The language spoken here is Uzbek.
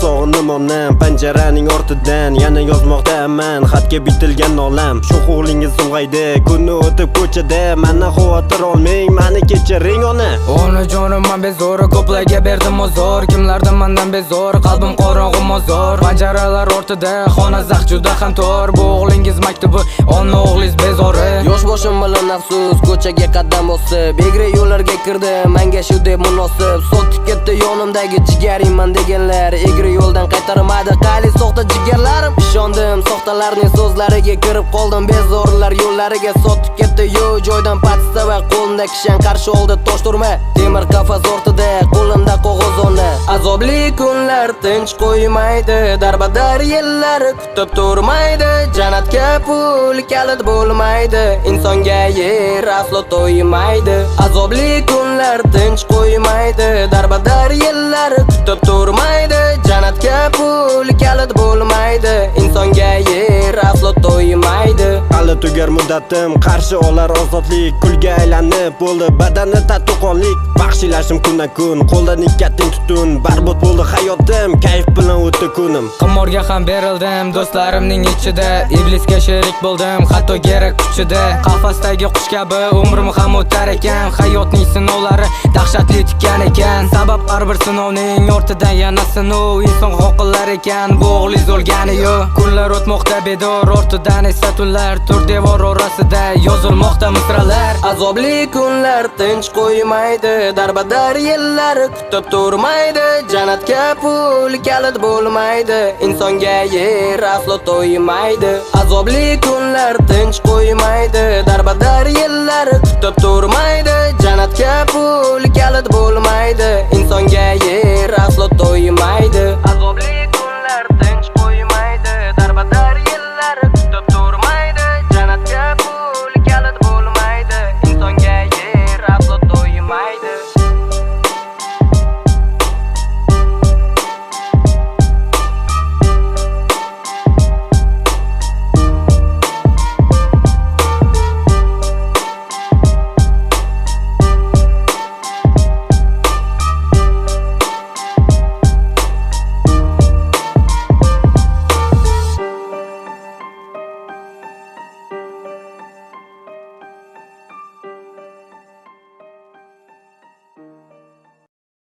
sog'indim onam. Panjaraning ortidan yana yozmoqdaman xatga bitilgan nolam. Shu o'g'lingiz ulg'aydi, kuni o'tib ko'chada. Mana xavotir olmang, meni kechiring ona. Onajonim men bezor, ko'plarga berdim ozor. Kimlardan mendan bezor, qalbim qorong'u mozor. Panjaralar ortida, xona zax juda ham tor. Bu o'g'lingiz maktubi, ona o'g'lingiz bezori. Yosh boshim bilan afsus, ko'chaga qadam bosib, egri yo'llarga kirdim, menga shu deb munosib. Sotib ketdi yonimdagi jigaringman deganlar, egri yo'ldan qaytarmadi qali soxta jigarlarim. Ishondim soxtalarning so'zlariga, kirib qoldim bezorilar yo'llariga. Sotib ketdi yo joydan patsa va qo'limda kishan qarshi oldi tosh turma. Temir qafas ortida, qo'limda qog'ozona. Azobli kunlar tinch qo'ymaydi, darbadar yillar kutib turmaydi. Jannatga pul kalit bo'lmaydi, insonga yer aslo to'ymaydi. Azobli kunlar tinch qo'ymaydi, darbadar yillar kutib turmaydi. Jannatga pul kalit bo'lmaydi, insonga yer aslo to'ymaydi. Hali tugar muddatim, qarshi olar ozodlik. Kulga aylanib bo'ldi badani tatuqonlik. Baxshilashim kundan kun, qo'ldan nikotin tutun. Barbod bo'ldi hayotim, kayf bilan o'tdi kunim. Qimorga ham berildim do'stlarimning ichida, iblisga sherik bo'ldim hatto kerak kuchida. Qafasdagi qush kabi umrim ham o'tar ekan, hayotning sinovlari dahshatli tikkan ekan. Sabab har bir sinovning ortidan yana sinov, inson xoqillar ekan, bu o'g'lingiz o'lgani yo'q. Kunlar o'tmoqda bedor, ortidan esa tunlar, to'rt devor orasida yozilmoqda misralar. Azobli kunlar tinch qo'ymaydi, darbadar yillar kutib turmaydi. Jannatga pul kalit bo'lmaydi, insonga yer aslo to'ymaydi. Azobli kunlar tinch qo'ymaydi, darbadar yillar kutib turmaydi. Jannatga pul kalit bo'lmaydi,